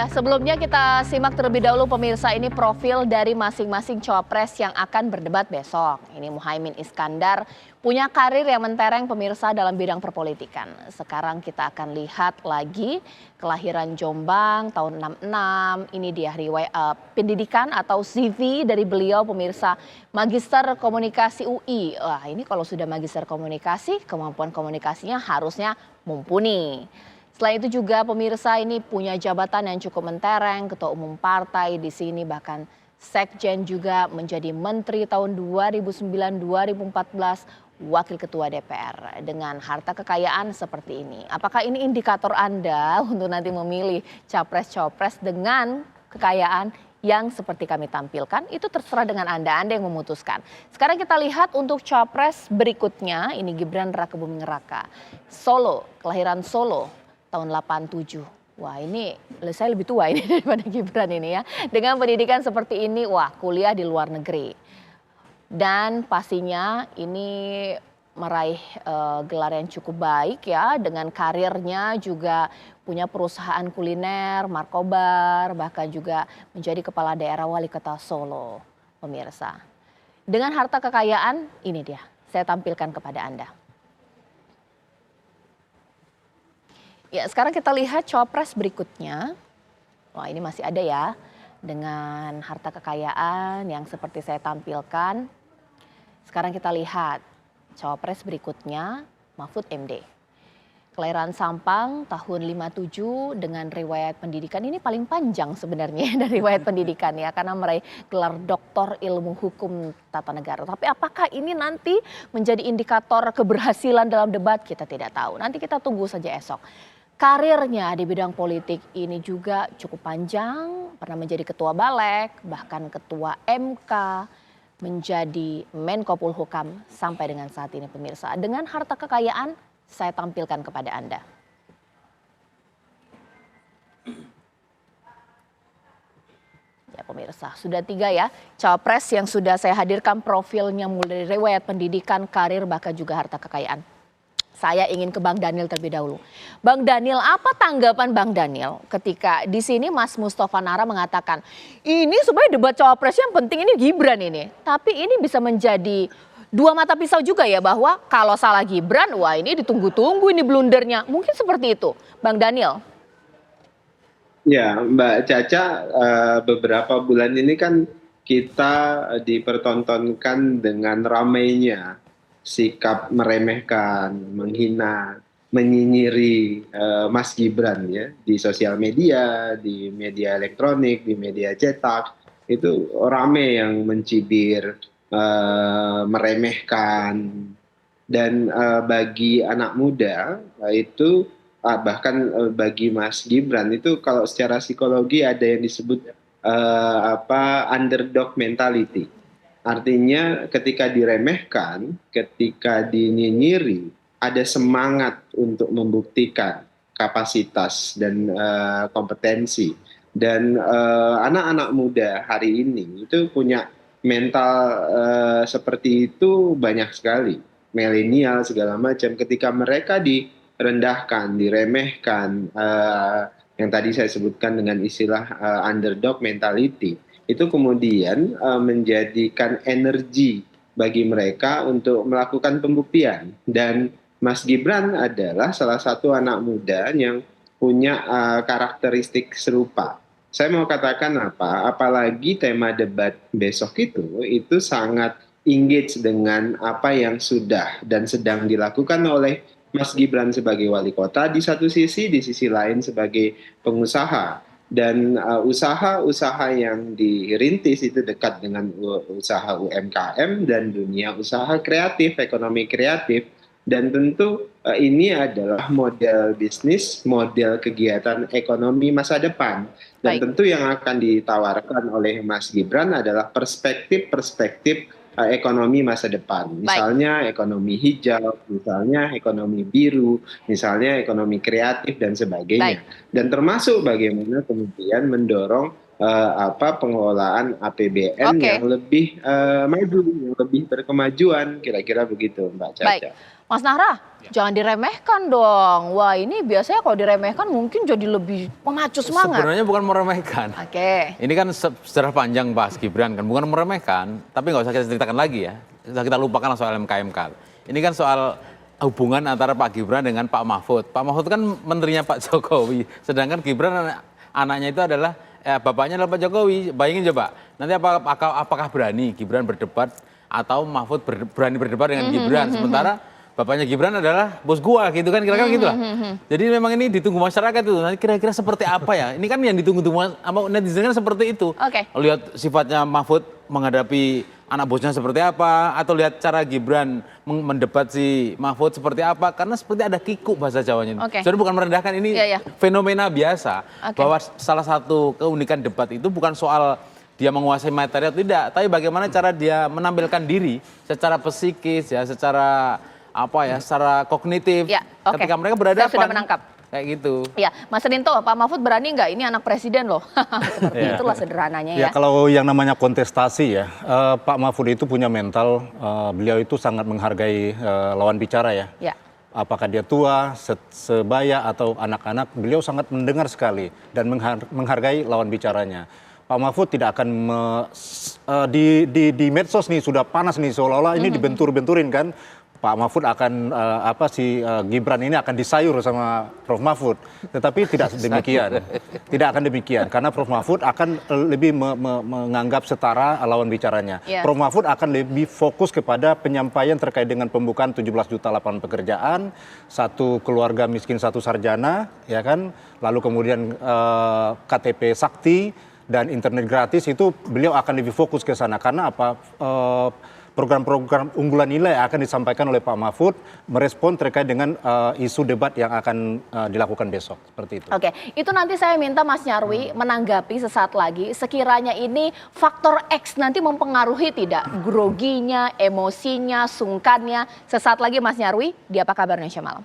Ya, sebelumnya kita simak terlebih dahulu pemirsa, ini profil dari masing-masing cawapres yang akan berdebat besok. Ini Muhaimin Iskandar punya karir yang mentereng pemirsa dalam bidang perpolitikan. Sekarang kita akan lihat lagi kelahiran Jombang tahun 66. Ini dia pendidikan atau CV dari beliau pemirsa, Magister Komunikasi UI. Wah, ini kalau sudah Magister Komunikasi, kemampuan komunikasinya harusnya mumpuni. Selain itu juga pemirsa ini punya jabatan yang cukup mentereng, ketua umum partai di sini, bahkan sekjen juga, menjadi menteri tahun 2009-2014, wakil ketua DPR dengan harta kekayaan seperti ini. Apakah ini indikator Anda untuk nanti memilih capres-cawapres dengan kekayaan yang seperti kami tampilkan? Itu terserah dengan Anda yang memutuskan. Sekarang kita lihat untuk capres berikutnya, ini Gibran Rakebuming Raka. Solo, kelahiran Solo tahun 87. Wah, ini saya lebih tua ini daripada Gibran ini ya. Dengan pendidikan seperti ini, wah, kuliah di luar negeri. Dan pastinya ini meraih gelar yang cukup baik ya, dengan karirnya juga punya perusahaan kuliner, markobar, bahkan juga menjadi kepala daerah wali kota Solo, pemirsa. Dengan harta kekayaan, ini dia, saya tampilkan kepada Anda. Ya, sekarang kita lihat cawapres berikutnya. Wah, ini masih ada ya, dengan harta kekayaan yang seperti saya tampilkan. Sekarang kita lihat cawapres berikutnya, Mahfud MD. Kelahiran Sampang tahun 57 dengan riwayat pendidikan ini paling panjang sebenarnya dari riwayat pendidikan ya, karena meraih gelar Doktor Ilmu Hukum Tata Negara. Tapi apakah ini nanti menjadi indikator keberhasilan dalam debat? Kita tidak tahu. Nanti kita tunggu saja esok. Karirnya di bidang politik ini juga cukup panjang, pernah menjadi ketua Balek, bahkan ketua MK, menjadi Menko Polhukam sampai dengan saat ini pemirsa. Dengan harta kekayaan saya tampilkan kepada Anda. Ya pemirsa, sudah 3 ya cawapres yang sudah saya hadirkan profilnya, mulai dari riwayat pendidikan, karir, bahkan juga harta kekayaan. Saya ingin ke Bang Daniel terlebih dahulu. Bang Daniel, apa tanggapan Bang Daniel ketika di sini Mas Mustafa Nara mengatakan ini sebenarnya debat cawapres yang penting ini Gibran ini. Tapi ini bisa menjadi dua mata pisau juga ya, bahwa kalau salah Gibran, wah ini ditunggu-tunggu ini blundernya. Mungkin seperti itu, Bang Daniel. Ya, Mbak Caca, beberapa bulan ini kan kita dipertontonkan dengan ramainya sikap meremehkan, menghina, menyinyiri Mas Gibran ya di sosial media, di media elektronik, di media cetak. Itu rame yang mencibir, meremehkan, dan bagi anak muda itu bahkan bagi Mas Gibran itu kalau secara psikologi ada yang disebut underdog mentality. Artinya ketika diremehkan, ketika dinyinyiri, ada semangat untuk membuktikan kapasitas dan kompetensi. Dan anak-anak muda hari ini itu punya mental seperti itu banyak sekali. Milenial segala macam, ketika mereka direndahkan, diremehkan, yang tadi saya sebutkan dengan istilah underdog mentality, itu kemudian menjadikan energi bagi mereka untuk melakukan pembuktian. Dan Mas Gibran adalah salah satu anak muda yang punya karakteristik serupa. Saya mau katakan apalagi tema debat besok itu sangat engage dengan apa yang sudah dan sedang dilakukan oleh Mas Gibran sebagai wali kota di satu sisi, di sisi lain sebagai pengusaha. Dan usaha-usaha yang dirintis itu dekat dengan usaha UMKM dan dunia usaha kreatif, ekonomi kreatif. Dan tentu ini adalah model bisnis, model kegiatan ekonomi masa depan. Dan tentu yang akan ditawarkan oleh Mas Gibran adalah perspektif-perspektif ekonomi masa depan. Misalnya ekonomi hijau, misalnya ekonomi biru, misalnya ekonomi kreatif dan sebagainya. Dan termasuk bagaimana kemudian mendorong pengelolaan APBN yang lebih maju, yang lebih berkemajuan, kira-kira begitu Mbak Caca. Baik, Mas Nahra, jangan diremehkan dong. Wah ini biasanya kalau diremehkan mungkin jadi lebih memacu semangat. Sebenarnya bukan meremehkan. Oke. Ini kan sejarah panjang bahas Gibran kan, bukan meremehkan, tapi nggak usah kita ceritakan lagi ya. Sudah kita lupakan soal MK. Ini kan soal hubungan antara Pak Gibran dengan Pak Mahfud. Pak Mahfud kan menterinya Pak Jokowi, sedangkan Gibran anaknya itu adalah bapaknya adalah Pak Jokowi. Bayangin coba, nanti apakah berani Gibran berdebat atau Mahfud berani berdebat dengan Gibran, sementara bapaknya Gibran adalah bos gua gitu kan, kira-kira gitu lah. Jadi memang ini ditunggu masyarakat itu. Nanti kira-kira seperti apa ya? Ini kan yang ditunggu-tunggu sama netizen kan seperti itu. Oke. Lihat sifatnya Mahfud menghadapi anak bosnya seperti apa, atau lihat cara Gibran mendebat si Mahfud seperti apa, karena seperti ada kikuk bahasa Jawanya. Oke. Jadi bukan merendahkan, ini fenomena biasa. Oke. Bahwa salah satu keunikan debat itu bukan soal dia menguasai materi atau tidak, tapi bagaimana cara dia menampilkan diri secara psikis ya, secara apa ya, secara kognitif. Ya, oke. Ketika mereka berhadapan. Saya sudah menangkap. Kayak gitu. Ya, Mas Rinto, Pak Mahfud berani nggak? Ini anak presiden loh. Seperti itulah sederhananya ya. Ya kalau yang namanya kontestasi ya, Pak Mahfud itu punya mental, beliau itu sangat menghargai lawan bicara ya. Ya. Apakah dia tua, sebaya atau anak-anak, beliau sangat mendengar sekali dan menghargai lawan bicaranya. Pak Mahfud tidak akan di medsos nih sudah panas nih, seolah-olah ini dibentur-benturin kan. Pak Mahfud akan Gibran ini akan disayur sama Prof Mahfud, tetapi tidak demikian, tidak akan demikian, karena Prof Mahfud akan lebih menganggap setara lawan bicaranya. Yeah. Prof Mahfud akan lebih fokus kepada penyampaian terkait dengan pembukaan 17 juta lapangan pekerjaan, satu keluarga miskin satu sarjana, ya kan, lalu kemudian KTP Sakti dan internet gratis, itu beliau akan lebih fokus ke sana karena apa? Program-program unggulan nilai akan disampaikan oleh Pak Mahfud merespon terkait dengan isu debat yang akan dilakukan besok, seperti itu. Oke, itu nanti saya minta Mas Nyarwi menanggapi sesaat lagi. Sekiranya ini faktor X nanti mempengaruhi tidak groginya, emosinya, sungkannya. Sesaat lagi Mas Nyarwi di Apa Kabar Indonesia Malam.